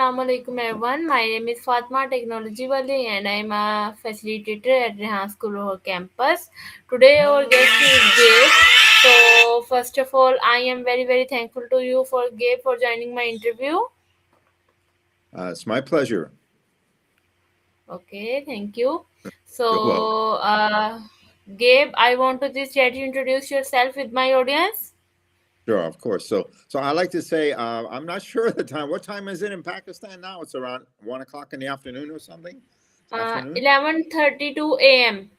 Assalamu alaikum everyone. My name is Fatma Technology Wali and I am a facilitator at Rehan School of campus. Today our guest is Gabe. So first of all, I am very thankful to you for Gabe for joining my interview. It's my pleasure. Okay, thank you. You're welcome. So Gabe, I want to just let you introduce yourself with my audience. Sure, of course. So I like to say I'm not sure of the time. What time is it in Pakistan now? It's around 1 o'clock in the afternoon or something. It's afternoon. 11:32 a.m.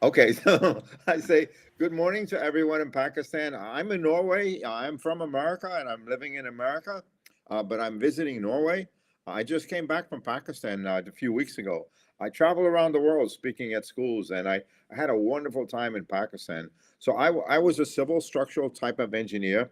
Okay, so I say good morning to everyone in Pakistan. I'm in Norway. I'm from America and I'm living in America, but I'm visiting Norway. I just came back from Pakistan a few weeks ago. I travel around the world speaking at schools, and I had a wonderful time in Pakistan. So I was a civil structural type of engineer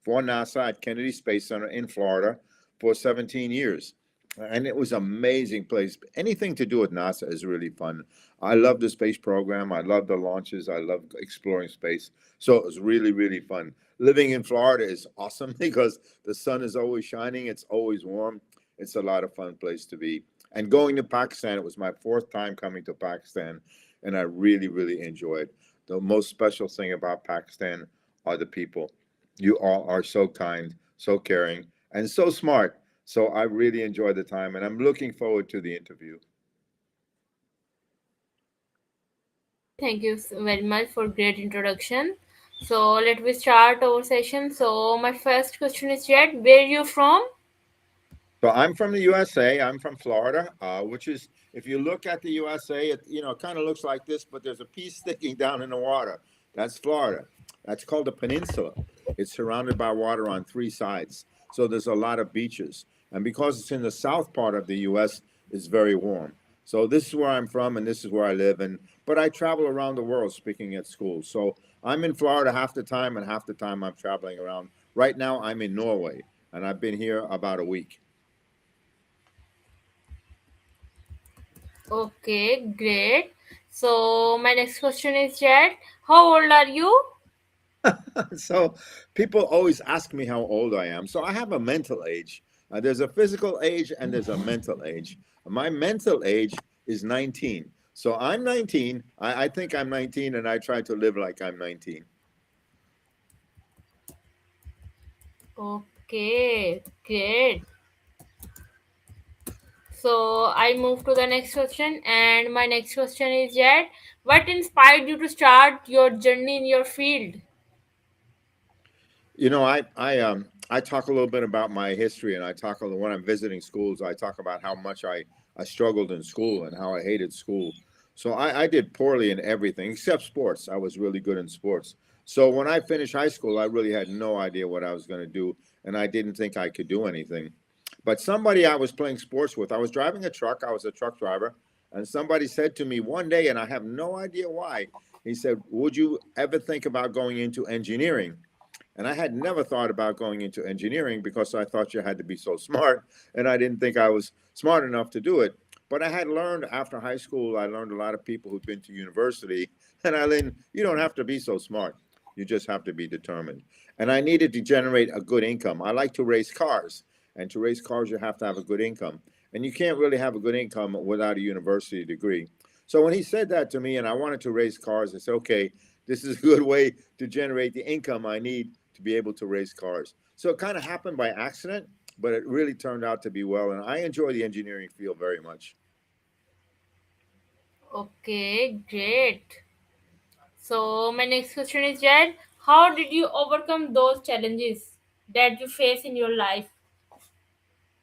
for NASA at Kennedy Space Center in Florida for 17 years. And it was an amazing place. Anything to do with NASA is really fun. I love the space program. I love the launches. I love exploring space. So it was really fun. Living in Florida is awesome because the sun is always shining. It's always warm. It's a lot of fun place to be. And going to Pakistan, it was my fourth time coming to Pakistan, and I really enjoyed. The most special thing about Pakistan are the people. You all are so kind, so caring, and so smart. So I really enjoyed the time, and I'm looking forward to the interview. Thank you very much for great introduction. So let me start our session. So my first question is Jed, where you from? So I'm from the USA. I'm from Florida, which is, if you look at the USA, it kind of looks like this, but there's a piece sticking down in the water. That's Florida. That's called a peninsula. It's surrounded by water on three sides. So there's a lot of beaches. And because it's in the south part of the US, it's very warm. So this is where I'm from and this is where I live. But I travel around the world speaking at schools. So I'm in Florida half the time and half the time I'm traveling around. Right now I'm in Norway and I've been here about a week. Okay, great. So my next question is Jed, how old are you? So people always ask me how old I am. So I have a mental age. There's a physical age and there's a mental age. My mental age is 19. So I'm 19. I think I'm 19 and I try to live like I'm 19. Okay, great. So I move to the next question, and my next question is Jed, what inspired you to start your journey in your field? I talk a little bit about my history, and I talk a little, when I'm visiting schools. I talk about how much I struggled in school and how I hated school. So I did poorly in everything except sports. I was really good in sports. So when I finished high school, I really had no idea what I was going to do, and I didn't think I could do anything. But somebody I was playing sports with, I was driving a truck. I was a truck driver, and somebody said to me one day, and I have no idea why. He said, "Would you ever think about going into engineering?" And I had never thought about going into engineering because I thought you had to be so smart, and I didn't think I was smart enough to do it. But I had learned after high school, I learned a lot of people who'd been to university, and I learned you don't have to be so smart. You just have to be determined. And I needed to generate a good income. I like to race cars, and to race cars, you have to have a good income. And you can't really have a good income without a university degree. So when he said that to me, and I wanted to race cars, I said, okay, this is a good way to generate the income I need to be able to race cars. So it kind of happened by accident, but it really turned out to be well. And I enjoy the engineering field very much. Okay, great. So my next question is Jed, how did you overcome those challenges that you face in your life?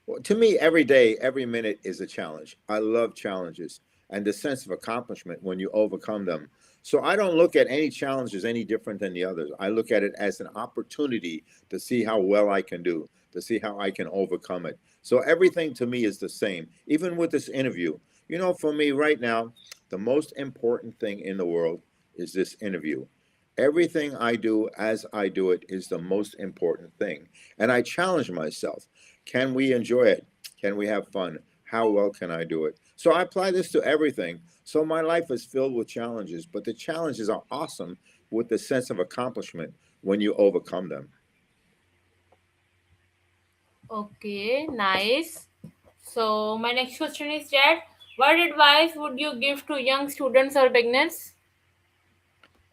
Well, to me, every day, every minute is a challenge. I love challenges and the sense of accomplishment when you overcome them. So I don't look at any challenges any different than the others. I look at it as an opportunity to see how well I can do, to see how I can overcome it. So everything to me is the same, even with this interview. For me right now, the most important thing in the world is this interview. Everything I do as I do it is the most important thing. And I challenge myself. Can we enjoy it? Can we have fun? How well can I do it? So I apply this to everything. So my life is filled with challenges, but the challenges are awesome with the sense of accomplishment when you overcome them. Okay, nice. So my next question is that what advice would you give to young students or beginners?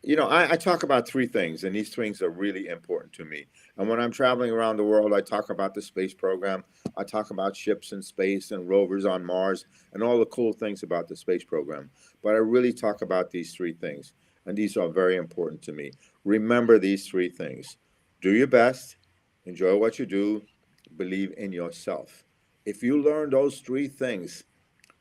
I talk about three things, and these things are really important to me. And when I'm traveling around the world, I talk about the space program. I talk about ships in space and rovers on Mars and all the cool things about the space program. But I really talk about these three things, and these are very important to me. Remember these three things: do your best, enjoy what you do, believe in yourself. If you learn those three things,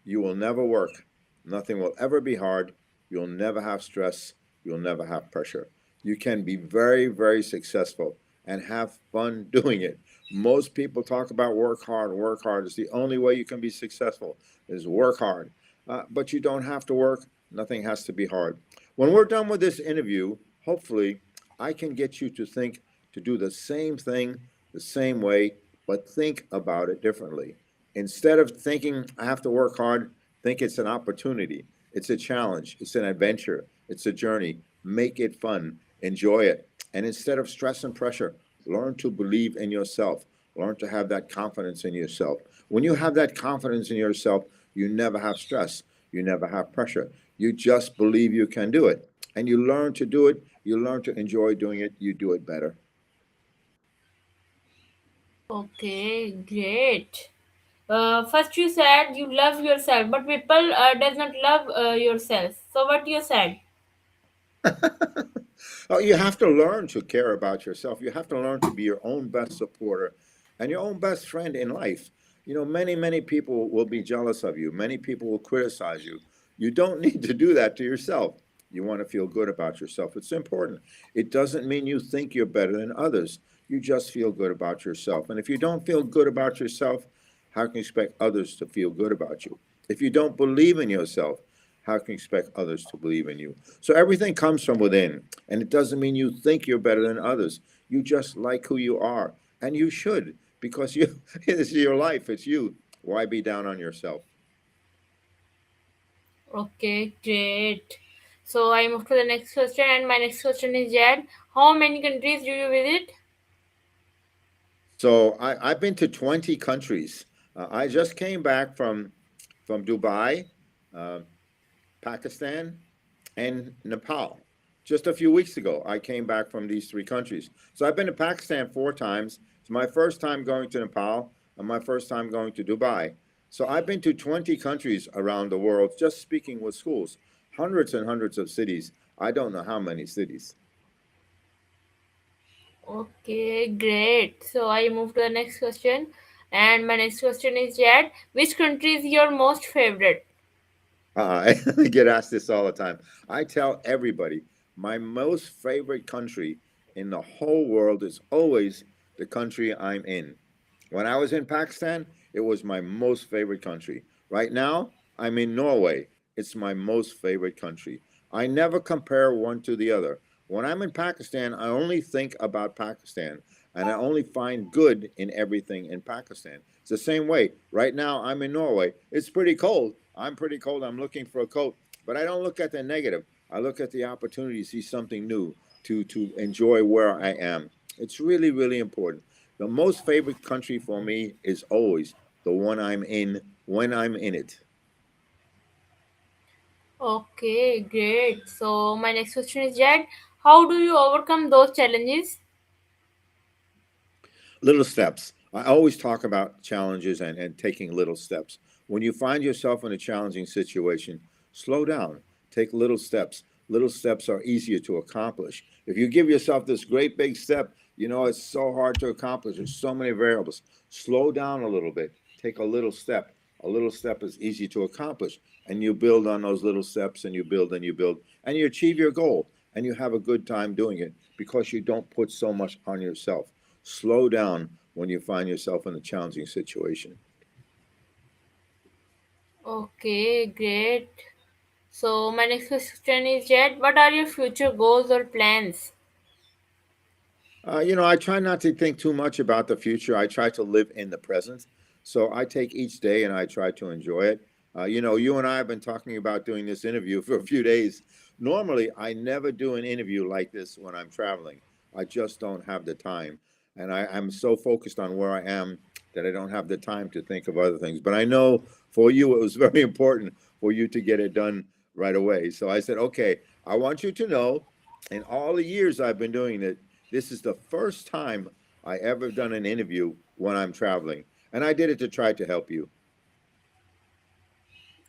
you will never work. Nothing will ever be hard. You'll never have stress. You'll never have pressure. You can be very, very successful and have fun doing it. Most people talk about work hard, work hard. It's the only way you can be successful is work hard. But you don't have to work. Nothing has to be hard. When we're done with this interview, hopefully, I can get you to think to do the same thing the same way, but think about it differently. Instead of thinking I have to work hard, think it's an opportunity. It's a challenge. It's an adventure. It's a journey. Make it fun. Enjoy it. And instead of stress and pressure, learn to believe in yourself. Learn to have that confidence in yourself. When you have that confidence in yourself, you never have stress. You never have pressure. You just believe you can do it. And you learn to do it. You learn to enjoy doing it. You do it better. Okay, great. First you said you love yourself, but people does not love yourself. So what you said? Oh, you have to learn to care about yourself. You have to learn to be your own best supporter and your own best friend in life. Many, many people will be jealous of you. Many people will criticize you. You don't need to do that to yourself. You want to feel good about yourself. It's important. It doesn't mean you think you're better than others. You just feel good about yourself. And if you don't feel good about yourself, how can you expect others to feel good about you? If you don't believe in yourself, how can you expect others to believe in you? So everything comes from within, and it doesn't mean you think you're better than others. You just like who you are, and you should, because you this is your life. It's you. Why be down on yourself? Okay, great. So I move to the next question, and my next question is that how many countries do you visit? So I've been to 20 countries. I just came back from Dubai, uh, Pakistan, and Nepal. Just a few weeks ago, I came back from these three countries. So I've been to Pakistan four times. It's my first time going to Nepal and my first time going to Dubai. So I've been to 20 countries around the world just speaking with schools, hundreds and hundreds of cities. I don't know how many cities. Okay, great. So I move to the next question, and my next question is that which country is your most favorite? I get asked this all the time. I tell everybody my most favorite country in the whole world is always the country I'm in. When I was in Pakistan, it was my most favorite country. Right now, I'm in Norway. It's my most favorite country. I never compare one to the other. When I'm in Pakistan, I only think about Pakistan and I only find good in everything in Pakistan. It's the same way. Right now, I'm in Norway. It's pretty cold. I'm pretty cold. I'm looking for a coat, but I don't look at the negative. I look at the opportunity to see something new, to enjoy where I am. It's really, really important. The most favorite country for me is always the one I'm in when I'm in it. Okay, great. So my next question is that how do you overcome those challenges? Little steps. I always talk about challenges and taking little steps. When you find yourself in a challenging situation, slow down, take little steps. Little steps are easier to accomplish. If you give yourself this great big step, it's so hard to accomplish. There's so many variables. Slow down a little bit, take a little step. A little step is easy to accomplish. And you build on those little steps and you build and you build and you achieve your goal and you have a good time doing it because you don't put so much on yourself. Slow down when you find yourself in a challenging situation. Okay, great. So my next question is that what are your future goals or plans? I try not to think too much about the future. I try to live in the present. So I take each day and I try to enjoy it. You and I have been talking about doing this interview for a few days. Normally, I never do an interview like this when I'm traveling. I just don't have the time. And I'm so focused on where I am. that I don't have the time to think of other things. But I know for you, it was very important for you to get it done right away. So I said, okay, I want you to know in all the years I've been doing it, this is the first time I ever done an interview when I'm traveling. And I did it to try to help you.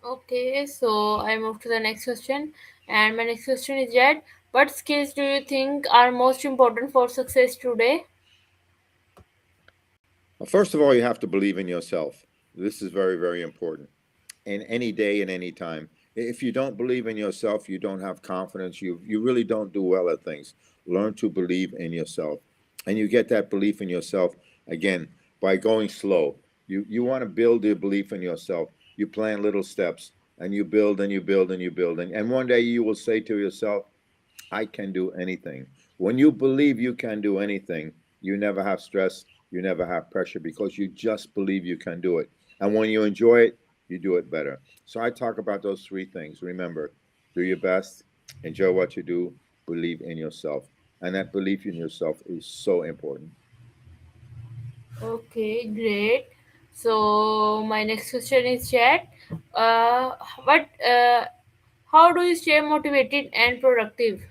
Okay, so I move to the next question, and my next question is that what skills do you think are most important for success today? Well, first of all, you have to believe in yourself. This is very, very important. In any day and any time. If you don't believe in yourself, you don't have confidence, you really don't do well at things. Learn to believe in yourself. And you get that belief in yourself again by going slow. You want to build your belief in yourself. You plan little steps and you build and you build and you build. And one day you will say to yourself, I can do anything. When you believe you can do anything, you never have stress, you never have pressure because you just believe you can do it. And when you enjoy it, you do it better. So I talk about those three things. Remember, do your best, enjoy what you do, believe in yourself. And that belief in yourself is so important. Okay, great. So my next question is that uh, what how do you stay motivated and productive?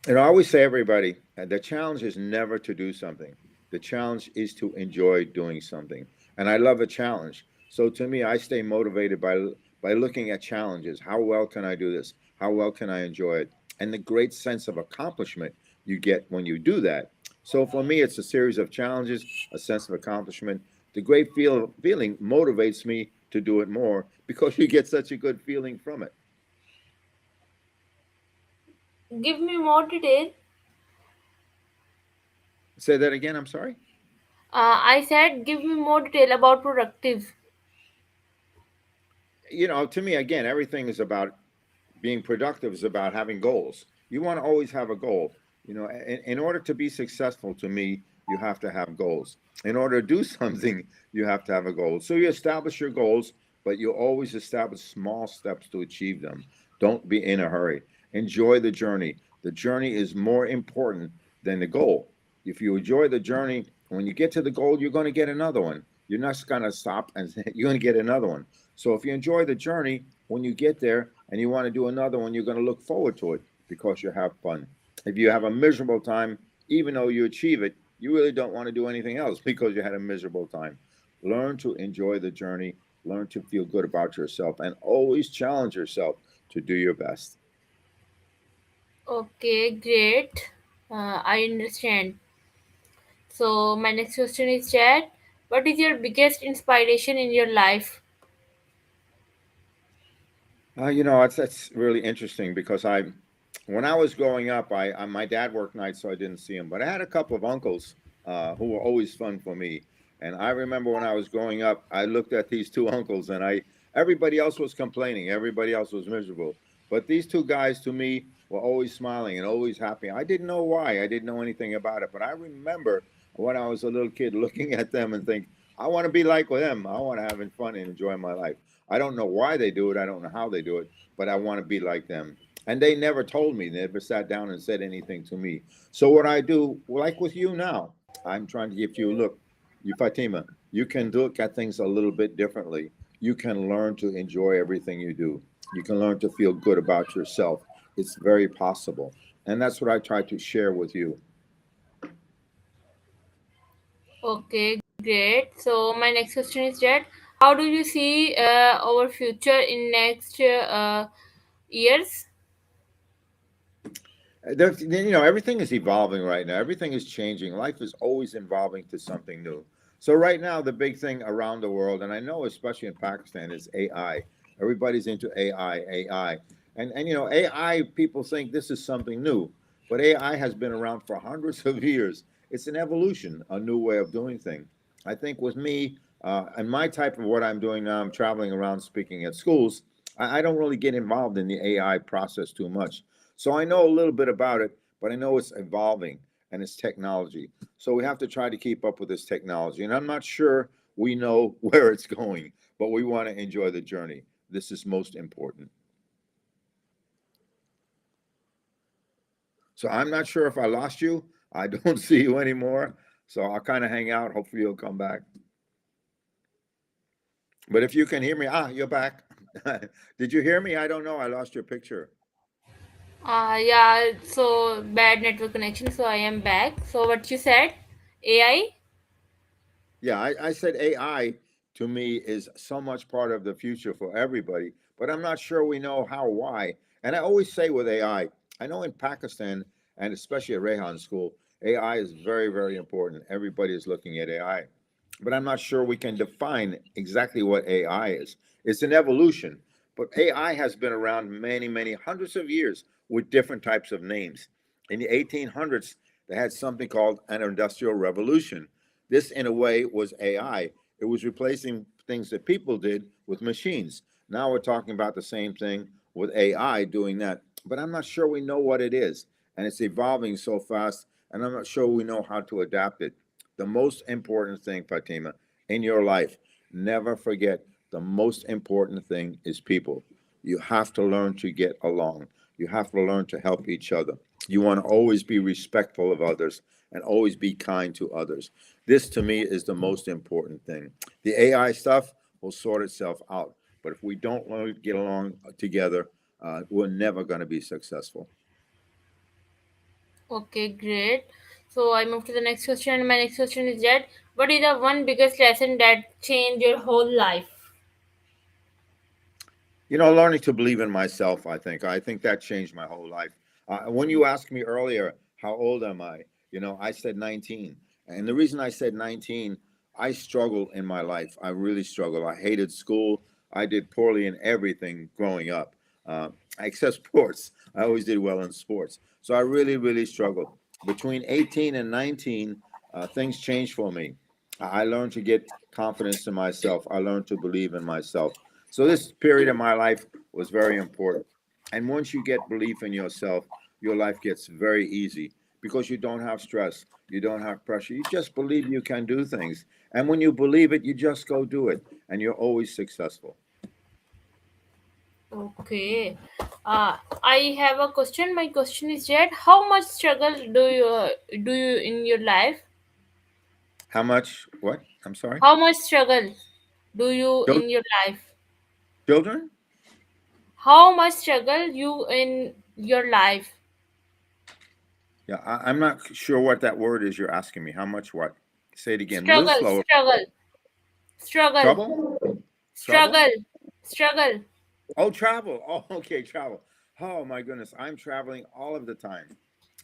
And I always say, everybody, the challenge is never to do something. The challenge is to enjoy doing something. And I love a challenge. So to me, I stay motivated by looking at challenges. How well can I do this? How well can I enjoy it? And the great sense of accomplishment you get when you do that. So for me, it's a series of challenges, a sense of accomplishment. The great feeling motivates me to do it more because you get such a good feeling from it. Give me more detail. Say that again. I'm sorry. I said give me more detail about productive. To me, again, everything is about being productive, is about having goals. You want to always have a goal. In order to be successful, to me, you have to have goals. In order to do something, you have to have a goal. So you establish your goals, but you always establish small steps to achieve them. Don't be in a hurry. Enjoy the journey. The journey is more important than the goal. If you enjoy the journey, when you get to the goal, you're going to get another one. You're not going to stop and you're going to get another one. So if you enjoy the journey, when you get there and you want to do another one, you're going to look forward to it because you have fun. If you have a miserable time, even though you achieve it, you really don't want to do anything else because you had a miserable time. Learn to enjoy the journey, learn to feel good about yourself, and always challenge yourself to do your best. Okay, great. I understand. So my next question is that what is your biggest inspiration in your life? That's really interesting because when I was growing up, my dad worked nights, so I didn't see him. But I had a couple of uncles who were always fun for me. And I remember when I was growing up, I looked at these two uncles, and everybody else was complaining, everybody else was miserable. But these two guys, to me, were always smiling and always happy. I didn't know why. I didn't know anything about it. But I remember when I was a little kid looking at them and think, I want to be like them. I want to having fun and enjoy my life. I don't know why they do it. I don't know how they do it, but I want to be like them. And they never told me, they never sat down and said anything to me. So what I do, like with you now, I'm trying to give you a look. You, Fatima, you can look at things a little bit differently. You can learn to enjoy everything you do. You can learn to feel good about yourself. It's very possible. And that's what I try to share with you. Okay, great. So my next question is that how do you see our future in next years? Everything is evolving right now. Everything is changing. Life is always evolving to something new. So right now, the big thing around the world, and I know especially in Pakistan, is AI. Everybody's into AI, AI, and AI. People think this is something new, but AI has been around for hundreds of years. It's an evolution, a new way of doing things. I think with me and my type of what I'm doing now, I'm traveling around speaking at schools. I don't really get involved in the AI process too much. So I know a little bit about it, but I know it's evolving and it's technology. So we have to try to keep up with this technology. And I'm not sure we know where it's going, but we want to enjoy the journey. This is most important. So I'm not sure if I lost you. I don't see you anymore. So I'll kind of hang out. Hopefully you'll come back. But if you can hear me, you're back. Did you hear me? I don't know. I lost your picture. Yeah, so bad network connection, so I am back. So what you said? AI? Yeah, I said AI to me is so much part of the future for everybody, but I'm not sure we know how, why. And I always say with AI, I know in Pakistan and especially at Rehan School, AI is very, very important. Everybody is looking at AI, but I'm not sure we can define exactly what AI is. It's an evolution, but AI has been around many, many hundreds of years with different types of names. In the 1800s, they had something called an industrial revolution. This, in a way, was AI. It was replacing things that people did with machines. Now we're talking about the same thing with AI doing that. But I'm not sure we know what it is. And it's evolving so fast, and I'm not sure we know how to adapt it. The most important thing, Fatima, in your life, never forget the most important thing is people. You have to learn to get along. You have to learn to help each other. You want to always be respectful of others and always be kind to others. This to me is the most important thing. The AI stuff will sort itself out. But if we don't learn to get along together, we're never going to be successful. Okay, great. So I move to the next question, and my next question is that what is the one biggest lesson that changed your whole life? Learning to believe in myself, I think that changed my whole life. When you asked me earlier, how old am I? I said 19. And the reason I said 19, I struggled in my life. I really struggled. I hated school. I did poorly in everything growing up, except sports. I always did well in sports. So I really, really struggled. Between 18 and 19, things changed for me. I learned to get confidence in myself. I learned to believe in myself. So this period of my life was very important. And once you get belief in yourself, your life gets very easy because you don't have stress, you don't have pressure. You just believe you can do things. And when you believe it, you just go do it, and you're always successful. Okay. I have a question. My question is that how much struggle do you in your life? How much? What? I'm sorry. How much struggle do you Chil- in your life? Children? How much struggle you in your life? Yeah, I'm not sure what that word is you're asking me. How much what? Say it again. A little Struggle, slower. struggle, struggle, Trouble? Trouble? struggle, struggle. Oh, travel. Oh, okay, travel. Oh my goodness, I'm traveling all of the time.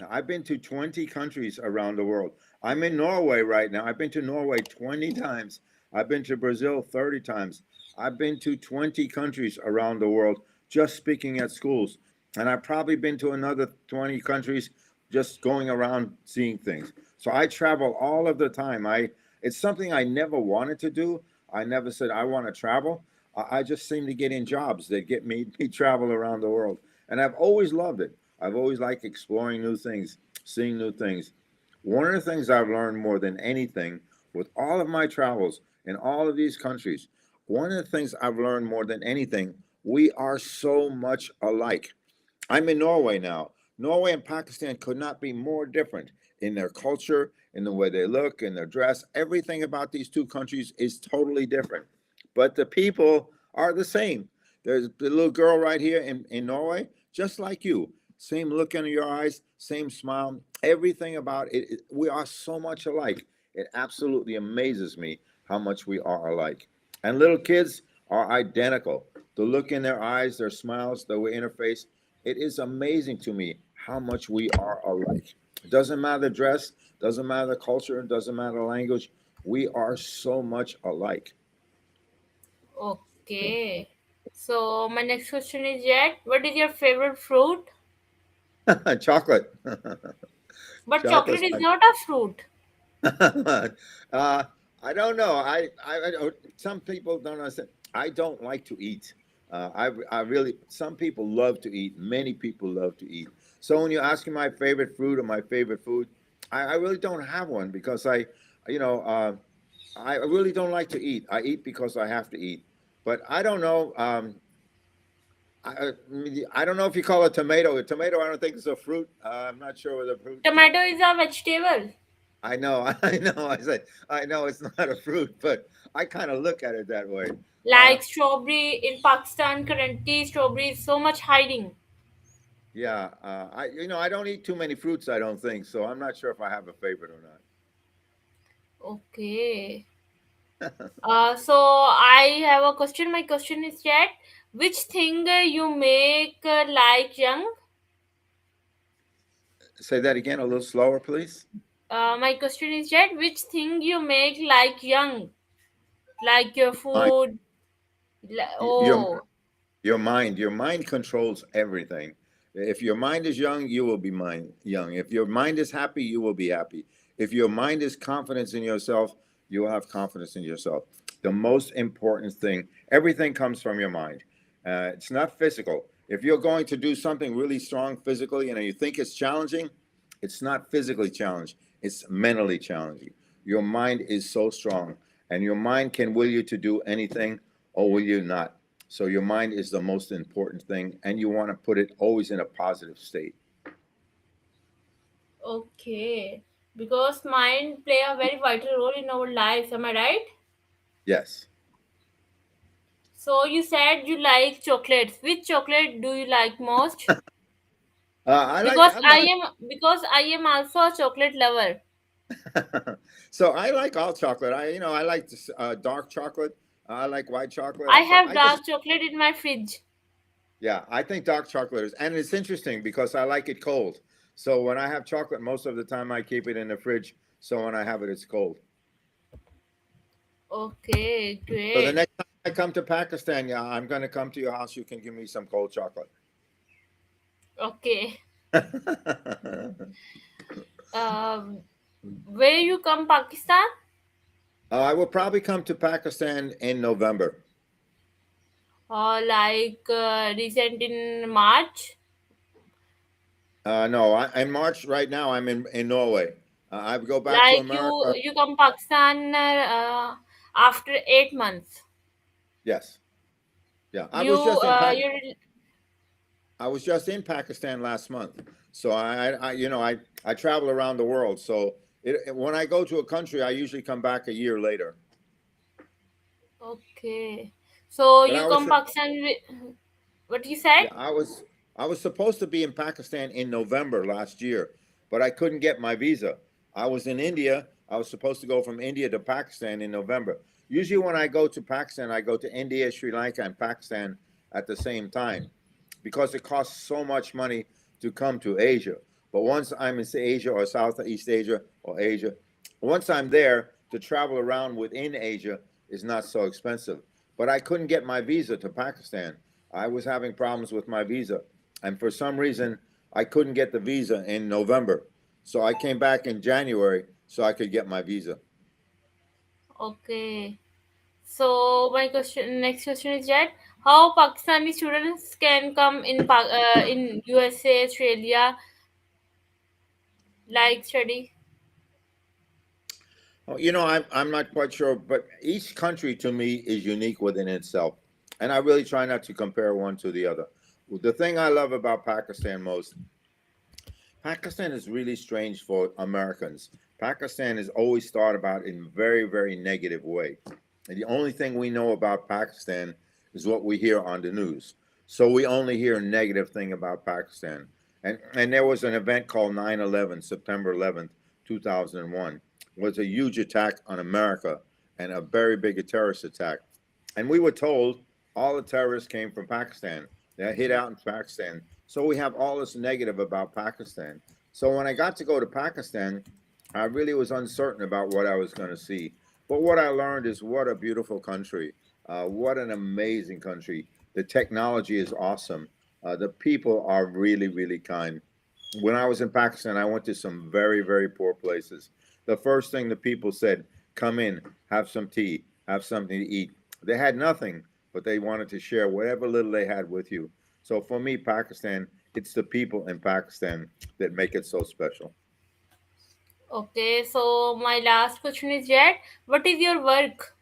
I've been to 20 countries around the world. I'm in Norway right now. I've been to Norway 20 times. I've been to Brazil 30 times. I've been to 20 countries around the world just speaking at schools. And I've probably been to another 20 countries just going around seeing things. So I travel all of the time. It's something I never wanted to do. I never said I want to travel. I just seem to get in jobs that get me travel around the world. And I've always loved it. I've always liked exploring new things, seeing new things. One of the things I've learned more than anything with all of my travels in all of these countries, one of the things I've learned more than anything, we are so much alike. I'm in Norway now. Norway and Pakistan could not be more different in their culture, in the way they look, in their dress. Everything about these two countries is totally different. But the people are the same. There's the little girl right here in Norway, just like you. Same look in your eyes, same smile. Everything about it, we are so much alike. It absolutely amazes me how much we are alike. And little kids are identical. The look in their eyes, their smiles, the way interface, it is amazing to me how much we are alike. It doesn't matter the dress, doesn't matter the culture, doesn't matter the language. We are so much alike. Okay. So my next question is that what is your favorite fruit? Chocolate. But chocolate Chocolate's is my. not a fruit. I don't know. Some people don't understand. I don't like to eat. I really, some people love to eat. Many people love to eat. So when you ask me my favorite fruit or my favorite food, I really don't have one because you know, uh, I really don't like to eat. I eat because I have to eat. But I don't know. I don't know if you call it tomato. A tomato, I don't think is a fruit. I'm not sure what a fruit. Tomato is a vegetable. I know, I know. I said, I know it's not a fruit, but I kind of look at it that way. Uh, Like strawberry in Pakistan, currently strawberry is so much hiding. yeah, I don't eat too many fruits. I don't think so. I'm not sure if I have a favorite or Okay. not. So I have a question. My question is that which thing you make like young? Say that again, a little slower, please. My question is that which thing you make like young, like your My, food. your Oh, your mind controls everything. If your mind is young, you will be young. If your mind is happy, you will be happy. If your mind is confidence in yourself, you will have confidence in yourself. The most important thing, everything comes from your mind. It's not physical. If you're going to do something really strong physically and you think it's challenging, it's not physically challenged, it's mentally challenging. Your mind is so strong, and your mind can will you to do anything or will you not. So your mind is the most important thing, and you want to put it always in a positive state. okay. Because mind play a very vital role in our lives. Am I right? Yes. So you said you like chocolates. Which chocolate do you like most? I like. Because I'm I not. am because I am also a chocolate lover. So I like all chocolate. I like dark chocolate. I like white I chocolate. So have I just, dark chocolate in my fridge. yeah, I think dark chocolate is, and it's interesting because I like it cold. So when I have chocolate, most of the time I keep it in the fridge. So when I have it, it's cold. Okay, So the great. next time I come to Pakistan, yeah, I'm going to come to your house. You can give me some cold chocolate. Okay. Um, where you come, Pakistan? I will probably come to Pakistan in November. Like recent in March. No, in March right now I'm in Norway. I go back to Like you America. you come Pakistan after 8 months. Yes, yeah. I You was just in you I was just in Pakistan last month. So I travel around the world. So when I go to a country, I usually come back a year later. okay. So But you I was come Pakistan with what you said? Yeah, I was supposed to be in Pakistan in November last year, but I couldn't get my visa. I was in India. I was supposed to go from India to Pakistan in November. Usually when I go to Pakistan, I go to India, Sri Lanka, and Pakistan at the same time because it costs so much money to come to Asia. But once I'm in Asia or Southeast Asia or Asia, once I'm there, to travel around within Asia is not so expensive. But I couldn't get my visa to Pakistan. I was having problems with my visa. And for some reason, I couldn't get the visa in November. So I came back in January so I could get my visa. Okay. So my next question is that how Pakistani students can come in USA, Australia, like study? Oh, I'm not quite sure, but each country to me is unique within itself. And I really try not to compare one to the other. The thing I love about Pakistan most, Pakistan is really strange for Americans. Pakistan is always thought about in very, very negative way. And the only thing we know about Pakistan is what we hear on the news. So we only hear negative thing about Pakistan. And there was an event called 9/11, September 11th, 2001, was a huge attack on America and a very big terrorist attack. And we were told all the terrorists came from Pakistan. They hit out in Pakistan. So we have all this negative about Pakistan. So when I got to go to Pakistan, I really was uncertain about what I was going to see. But what I learned is what a beautiful country. What an amazing country. The technology is awesome. The people are really, really kind. When I was in Pakistan, I went to some very, very poor places. The first thing the people said, come in, have some tea, have something to eat. They had nothing, but they wanted to share whatever little they had with you. So for me, Pakistan, it's the people in Pakistan that make it so special. Okay, so my last question is that what is your work?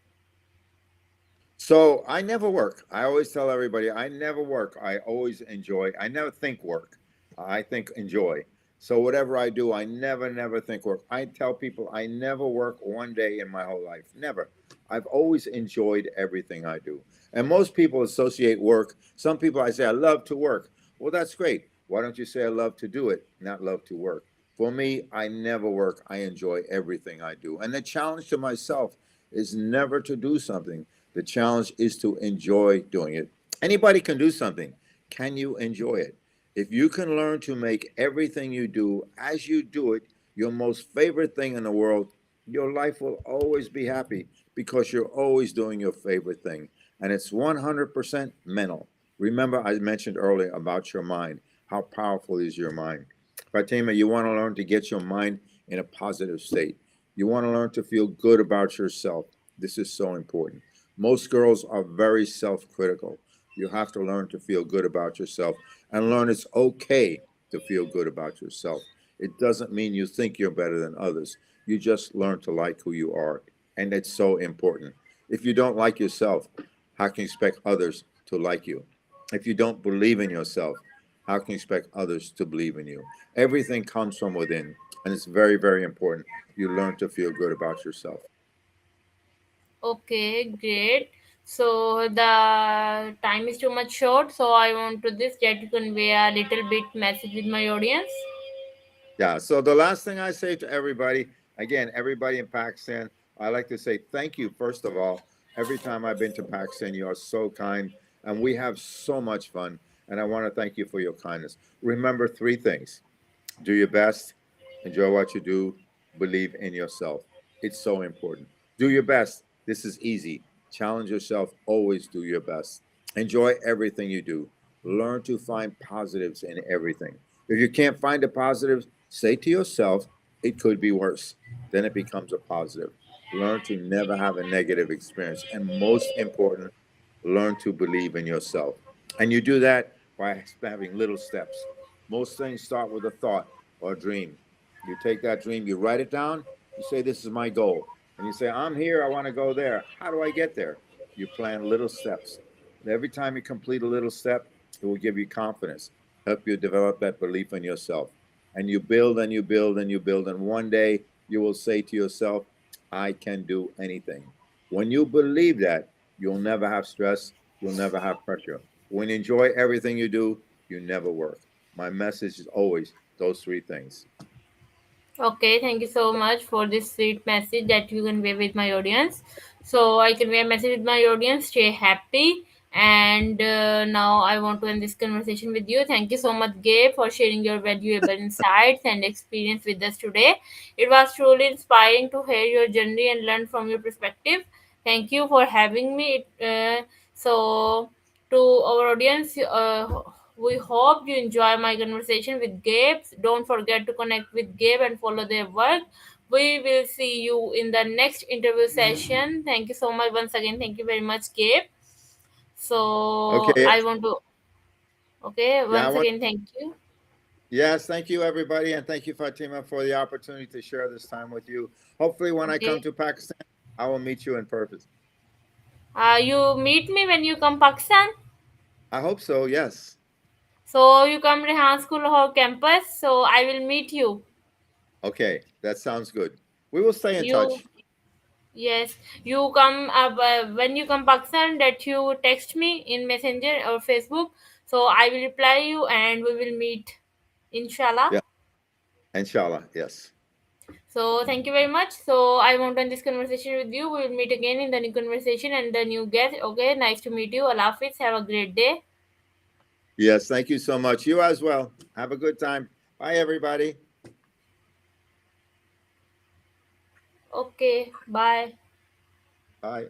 So I never work. I always tell everybody I never work. I always enjoy. I never think work. I think enjoy. So whatever I do, I never think work. I tell people I never work one day in my whole life. Never. I've always enjoyed everything I do. And most people associate work. Some people I say I love to work. Well, that's great. Why don't you say I love to do it, not love to work? For me, I never work. I enjoy everything I do. And the challenge to myself is never to do something. The challenge is to enjoy doing it. Anybody can do something. Can you enjoy it? If you can learn to make everything you do as you do it your most favorite thing in the world, your life will always be happy because you're always doing your favorite thing. And it's 100% mental. Remember, I mentioned earlier about your mind. How powerful is your mind? Fatima, you want to learn to get your mind in a positive state. You want to learn to feel good about yourself. This is so important. Most girls are very self critical. You have to learn to feel good about yourself and learn it's okay to feel good about yourself. It doesn't mean you think you're better than others. You just learn to like who you are. And it's so important. If you don't like yourself, how can you expect others to like you? If you don't believe in yourself, how can you expect others to believe in you? Everything comes from within. And it's very important you learn to feel good about yourself. Okay, great. So the time is too much short, so I want to this that you convey a little bit message with my audience. Yeah. So the last thing I say to everybody, again, everybody in Pakistan, I like to say thank you, first of all. Every time I've been to Pakistan, you are so kind and we have so much fun. And I want to thank you for your kindness. Remember three things: do your best, enjoy what you do, believe in yourself. It's so important. Do your best. This is easy. Challenge yourself. Always do your best. Enjoy everything you do. Learn to find positives in everything. If you can't find the positives, say to yourself, it could be worse. Then it becomes a positive. Learn to never have a negative experience. And most important, learn to believe in yourself. And you do that by having little steps. Most things start with a thought or a dream. You take that dream, you write it down, you say, this is my goal. And you say, I'm here, I want to go there. How do I get there? You plan little steps. And every time you complete a little step, it will give you confidence, help you develop that belief in yourself. And you build and you build and you build. And one day you will say to yourself, I can do anything. When you believe that, you'll never have stress, you'll never have pressure. When you enjoy everything you do, you never work. My message is always those three things. Okay, thank you so much for this sweet message that you convey with my audience. So I convey a message with my audience. Stay happy. And now I want to end this conversation with you. Thank you so much, Gabe, for sharing your valuable insights and experience with us today. It was truly inspiring to hear your journey and learn from your perspective. Thank you for having me. So to our audience, we hope you enjoy my conversation with Gabe. Don't forget to connect with Gabe and follow their work. We will see you in the next interview session. Thank you so much once again. Thank you very much, Gabe. So Okay. I want to, okay, Yeah, I once want again, thank you. yes, thank you everybody and thank you Fatima for the opportunity to share this time with you. Hopefully when I come Okay. to Pakistan, I will meet you in person. You meet me when you come Pakistan. I hope so. Yes. So you come Rehan School or campus. So I will meet you. Okay, that sounds good. We will stay in You touch. Yes, you come when you come Pakistan that you text me in Messenger or Facebook. So I will reply you and we will meet, inshallah. Yeah, inshallah. Yes. So thank you very much. So I want to end this conversation with you. We will meet again in the new conversation and the new guest. Okay, nice to meet you. Allah Hafiz. Have a great day. Yes, thank you so much. You as well. Have a good time. Bye everybody. Okay, bye. Bye.